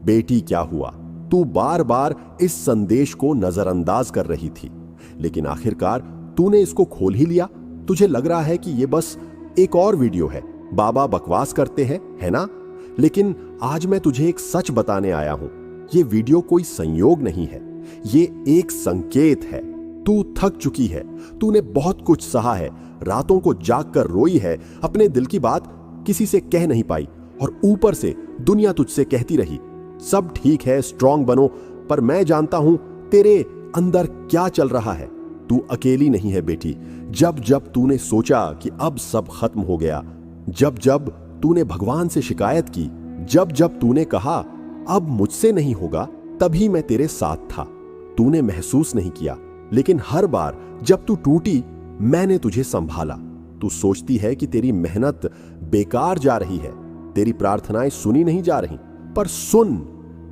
बेटी क्या हुआ? तू बार बार इस संदेश को नजरअंदाज कर रही थी, लेकिन आखिरकार तूने इसको खोल ही लिया। तुझे लग रहा है कि ये बस एक और वीडियो है, बाबा बकवास करते हैं, है ना? लेकिन आज मैं तुझे एक सच बताने आया हूं। ये वीडियो कोई संयोग नहीं है, ये एक संकेत है। तू थक चुकी है, तूने बहुत कुछ सहा है, रातों को जाग कर रोई है, अपने दिल की बात किसी से कह नहीं पाई, और ऊपर से दुनिया तुझसे कहती रही सब ठीक है, स्ट्रांग बनो। पर मैं जानता हूं तेरे अंदर क्या चल रहा है। तू अकेली नहीं है बेटी। जब जब तूने सोचा कि अब सब खत्म हो गया, जब जब तूने भगवान से शिकायत की, जब जब तूने कहा अब मुझसे नहीं होगा, तभी मैं तेरे साथ था। तूने महसूस नहीं किया, लेकिन हर बार जब तू टूटी, मैंने तुझे संभाला। तू सोचती है कि तेरी मेहनत बेकार जा रही है, तेरी प्रार्थनाएं सुनी नहीं जा रही, पर सुन,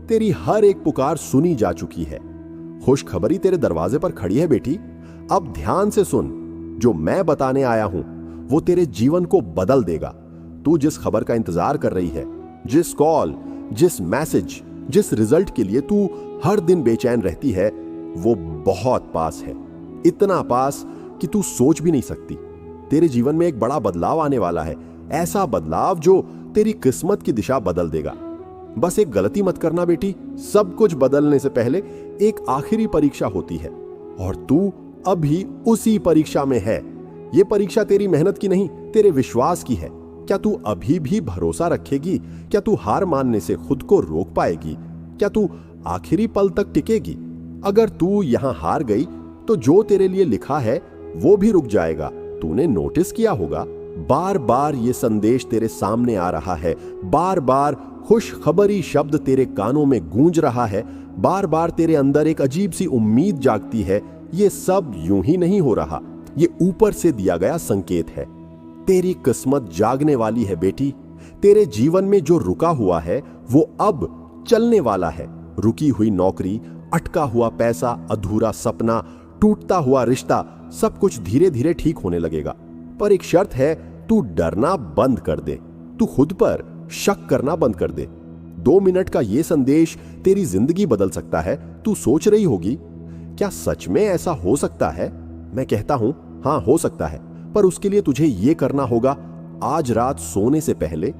तेरी हर एक पुकार सुनी जा चुकी है। खुशखबरी तेरे दरवाजे पर खड़ी है बेटी। अब ध्यान से सुन, जो मैं बताने आया हूं वो तेरे जीवन को बदल देगा। तू जिस खबर का इंतजार कर रही है, जिस कॉल, जिस मैसेज, जिस रिजल्ट के लिए तू हर दिन बेचैन रहती है, वो बहुत पास है। इतना पास कि तू सोच भी नहीं सकती। तेरे जीवन में एक बड़ा बदलाव आने वाला है, ऐसा बदलाव जो तेरी किस्मत की दिशा बदल देगा। बस एक गलती मत करना बेटी। सब कुछ बदलने से पहले एक आखिरी परीक्षा होती है, और तू अभी उसी परीक्षा में है। ये परीक्षा तेरी मेहनत की नहीं, तेरे विश्वास की है। क्या तू अभी भी भरोसा रखेगी? क्या तू हार मानने से खुद को रोक पाएगी? क्या तू आखिरी पल तक टिकेगी? अगर तू यहां हार गई तो जो तेरे लिए लिखा है वो भी रुक जाएगा। तूने नोटिस किया होगा, बार बार ये संदेश तेरे सामने आ रहा है, बार बार खुशखबरी शब्द तेरे कानों में गूंज रहा है, बार बार तेरे अंदर एक अजीब सी उम्मीद जागती है। ये सब यूं ही नहीं हो रहा, ये ऊपर से दिया गया संकेत है। तेरी किस्मत जागने वाली है बेटी। तेरे जीवन में जो रुका हुआ है वो अब चलने वाला है। रुकी हुई नौकरी, अटका हुआ पैसा, अधूरा सपना, टूटता हुआ रिश्ता, सब कुछ धीरे धीरे ठीक होने लगेगा। पर एक शर्त है, तू डरना बंद कर दे, तू खुद पर शक करना बंद कर दे। 2 मिनट का ये संदेश तेरी जिंदगी बदल सकता है। तू सोच रही होगी, क्या सच में ऐसा हो सकता है? मैं कहता हूं, हां हो सकता है, पर उसके लिए तुझे ये करना होगा, आज रात सोने से पहले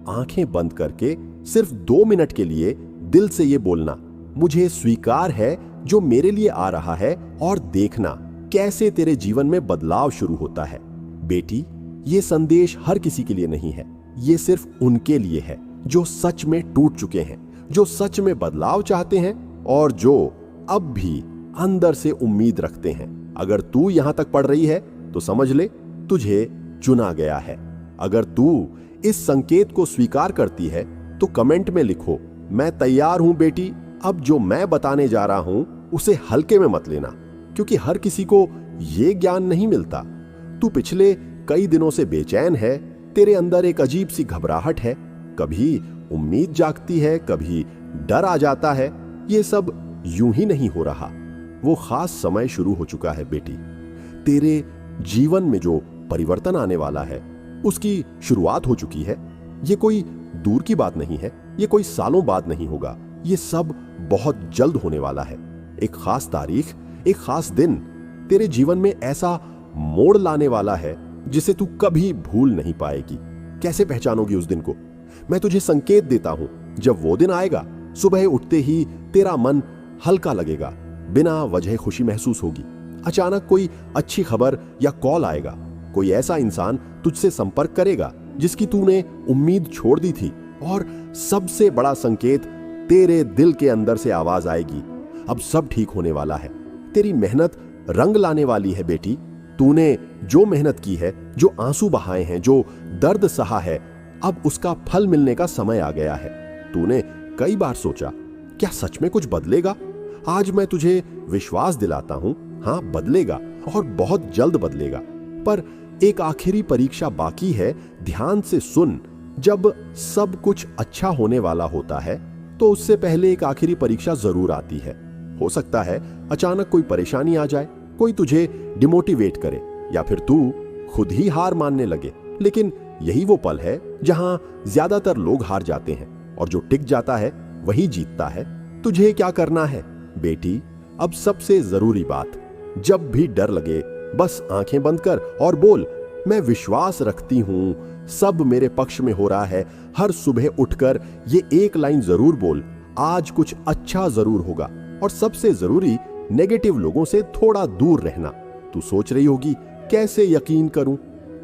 आंखें बंद करके सिर्फ 2 मिनट के लिए दिल से ये बोलना, मुझे स्वीकार है जो मेरे लिए आ रहा है, और देखना कैसे तेरे जीवन में बदलाव शुरू होता है। बेटी, ये संदेश हर किसी के लिए नहीं है, ये सिर्फ उनके लिए है जो सच में टूट चुके हैं, जो सच में बदलाव चाहते हैं, और जो अब भी अंदर से उम्मीद रखते हैं। अगर तू यहां तक पढ़ रही है तो समझ ले, तुझे चुना गया है। अगर तू इस संकेत को स्वीकार करती है तो कमेंट में लिखो, मैं तैयार हूं बेटी। अब जो मैं बताने जा रहा हूं उसे हल्के में मत लेना, क्योंकि हर किसी को यह ज्ञान नहीं मिलता। तू पिछले कई दिनों से बेचैन है, तेरे अंदर एक अजीब सी घबराहट है, कभी उम्मीद जागती है, कभी डर आ जाता है। ये सब यूं ही नहीं हो रहा, वो खास समय शुरू हो चुका है बेटी। तेरे जीवन में जो परिवर्तन आने वाला है उसकी शुरुआत हो चुकी है। ये कोई दूर की बात नहीं है, ये कोई सालों बाद नहीं होगा, ये सब बहुत जल्द होने वाला है। एक खास तारीख, एक खास दिन तेरे जीवन में ऐसा मोड़ लाने वाला है जिसे तू कभी भूल नहीं पाएगी। कैसे पहचानोगी उस दिन को? मैं तुझे संकेत देता हूं, जब वो दिन आएगा, सुबह उठते ही तेरा मन हल्का लगेगा, बिना वजह खुशी महसूस होगी। अचानक कोई अच्छी खबर या कॉल आएगा, कोई ऐसा इंसान तुझसे संपर्क करेगा जिसकी तूने उम्मीद छोड़ दी थी, और सबसे बड़ा संकेत, तेरे दिल के अंदर से आवाज आएगी, अब सब ठीक होने वाला है। तेरी मेहनत रंग लाने वाली है बेटी। तूने जो मेहनत की है, जो आंसू बहाए हैं, जो दर्द सहा है, अब उसका फल मिलने का समय आ गया है। तूने कई बार सोचा, क्या सच में कुछ बदलेगा? आज मैं तुझे विश्वास दिलाता हूं, हां बदलेगा, और बहुत जल्द बदलेगा। पर एक आखिरी परीक्षा बाकी है, ध्यान से सुन। जब सब कुछ अच्छा होने वाला होता है तो उससे पहले एक आखिरी परीक्षा जरूर आती है। हो सकता है अचानक कोई परेशानी आ जाए, कोई तुझे डिमोटिवेट करे, या फिर तू खुद ही हार मानने लगे। लेकिन यही वो पल है जहां ज्यादातर लोग हार जाते हैं, और जो टिक जाता है वही जीतता है। तुझे क्या करना है बेटी? अब सबसे जरूरी बात, जब भी डर लगे बस आंखें बंद कर और बोल, मैं विश्वास रखती हूं सब मेरे पक्ष में हो रहा है। हर सुबह उठकर ये एक लाइन जरूर बोल, आज कुछ अच्छा जरूर होगा। और सबसे जरूरी, नेगेटिव लोगों से थोड़ा दूर रहना। तू सोच रही होगी कैसे यकीन करूं?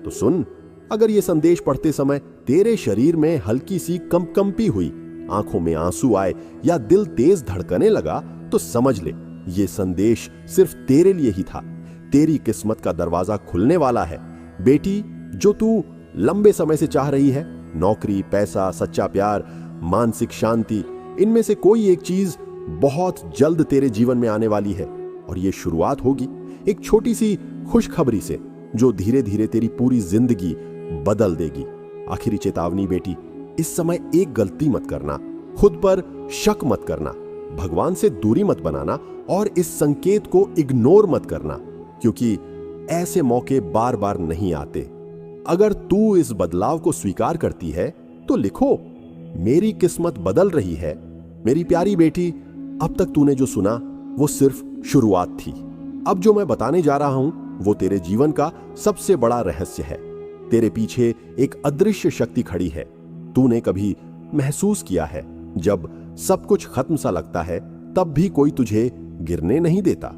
तो सुन, अगर ये संदेश पढ़ते समय तेरे शरीर में हल्की सी कंपी हुई, आंखों में आंसू आए या दिल तेज धड़कने लगा, तो समझ ले ये संदेश सिर्फ तेरे लिए ही था। तेरी किस्मत का दरवाजा खुलने वाला है बेटी। जो तू लंबे समय से चाह रही है, नौकरी, पैसा, सच्चा प्यार, मानसिक शांति, इनमें से कोई एक चीज बहुत जल्द तेरे जीवन में आने वाली है। और ये शुरुआत होगी एक छोटी सी खुशखबरी से, जो धीरे धीरे तेरी पूरी जिंदगी बदल देगी। आखिरी चेतावनी बेटी, इस समय एक गलती मत करना, खुद पर शक मत करना, भगवान से दूरी मत बनाना और इस संकेत को इग्नोर मत करना, क्योंकि ऐसे मौके बार बार नहीं आते। अगर तू इस बदलाव को स्वीकार करती है तो लिखो, मेरी किस्मत बदल रही है। मेरी प्यारी बेटी, अब तक तूने जो सुना वो सिर्फ शुरुआत थी। अब जो मैं बताने जा रहा हूं वो तेरे जीवन का सबसे बड़ा रहस्य है। तेरे पीछे एक अदृश्य शक्ति खड़ी है। तूने कभी महसूस किया है जब सब कुछ खत्म सा लगता है तब भी कोई तुझे गिरने नहीं देता?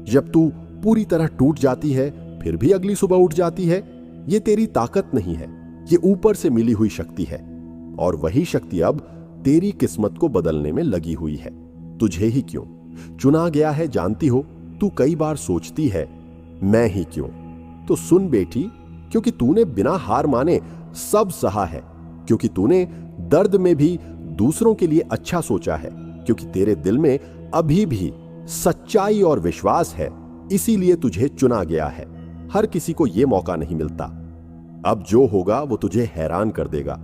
जब तू पूरी तरह टूट जाती है फिर भी अगली सुबह उठ जाती है? ये तेरी ताकत नहीं है, ये ऊपर से मिली हुई शक्ति है। और वही शक्ति अब तेरी किस्मत को बदलने में लगी हुई है। तुझे ही क्यों चुना गया है जानती हो? तू कई बार सोचती है, मैं ही क्यों? तो सुन बेटी, क्योंकि तूने बिना हार माने सब सहा है, क्योंकि तूने दर्द में भी दूसरों के लिए अच्छा सोचा है, क्योंकि तेरे दिल में अभी भी सच्चाई और विश्वास है, इसीलिए तुझे चुना गया है। हर किसी को यह मौका नहीं मिलता। अब जो होगा वो तुझे हैरान कर देगा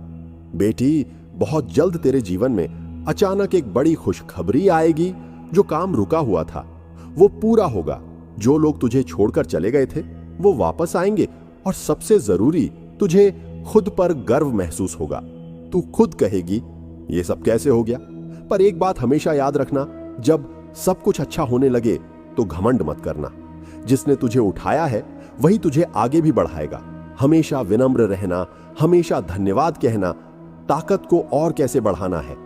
बेटी। बहुत जल्द तेरे जीवन में अचानक एक बड़ी खुशखबरी आएगी। जो काम रुका हुआ था वो पूरा होगा। जो लोग तुझे छोड़कर चले गए थे वो वापस आएंगे। और सबसे जरूरी, तुझे खुद पर गर्व महसूस होगा। तू खुद कहेगी, ये सब कैसे हो गया? पर एक बात हमेशा याद रखना, जब सब कुछ अच्छा होने लगे तो घमंड मत करना। जिसने तुझे उठाया है वही तुझे आगे भी बढ़ाएगा। हमेशा विनम्र रहना, हमेशा धन्यवाद कहना, ताकत को और कैसे बढ़ाना है।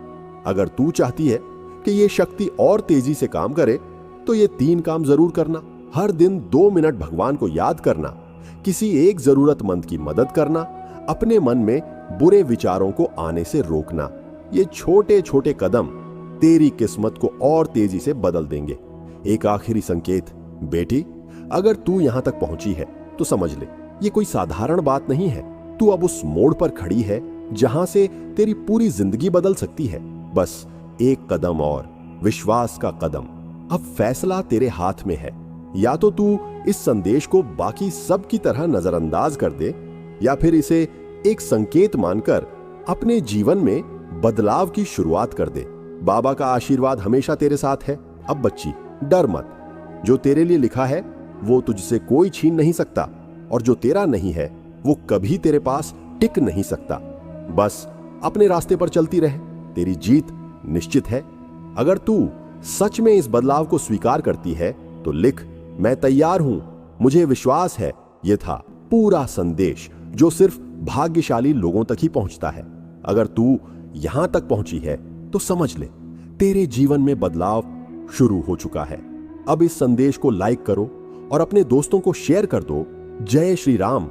अगर तू चाहती है कि ये शक्ति और तेजी से काम करे तो ये 3 काम जरूर करना। हर दिन 2 मिनट भगवान को याद करना, किसी एक जरूरतमंद की मदद करना, अपने मन में बुरे विचारों को आने से रोकना। ये छोटे छोटे कदम तेरी किस्मत को और तेजी से बदल देंगे। एक आखिरी संकेत बेटी, अगर तू यहां तक पहुंची है तो समझ ले, ये कोई साधारण बात नहीं है। तू अब उस मोड़ पर खड़ी है जहां से तेरी पूरी जिंदगी बदल सकती है। बस एक कदम और, विश्वास का कदम। अब फैसला तेरे हाथ में है। या तो तू इस संदेश को बाकी सब की तरह नजरअंदाज कर दे, या फिर इसे एक संकेत मानकर अपने जीवन में बदलाव की शुरुआत कर दे। बाबा का आशीर्वाद हमेशा तेरे साथ है। अब बच्ची, डर मत। जो तेरे लिए लिखा है वो तुझसे कोई छीन नहीं सकता, और जो तेरा नहीं है वो कभी तेरे पास टिक नहीं सकता। बस अपने रास्ते पर चलती रहे, तेरी जीत निश्चित है। अगर तू सच में इस बदलाव को स्वीकार करती है तो लिख, मैं तैयार हूं, मुझे विश्वास है। यह था पूरा संदेश जो सिर्फ भाग्यशाली लोगों तक ही पहुंचता है। अगर तू यहां तक पहुंची है तो समझ ले, तेरे जीवन में बदलाव शुरू हो चुका है। अब इस संदेश को लाइक करो और अपने दोस्तों को शेयर कर दो। जय श्री राम।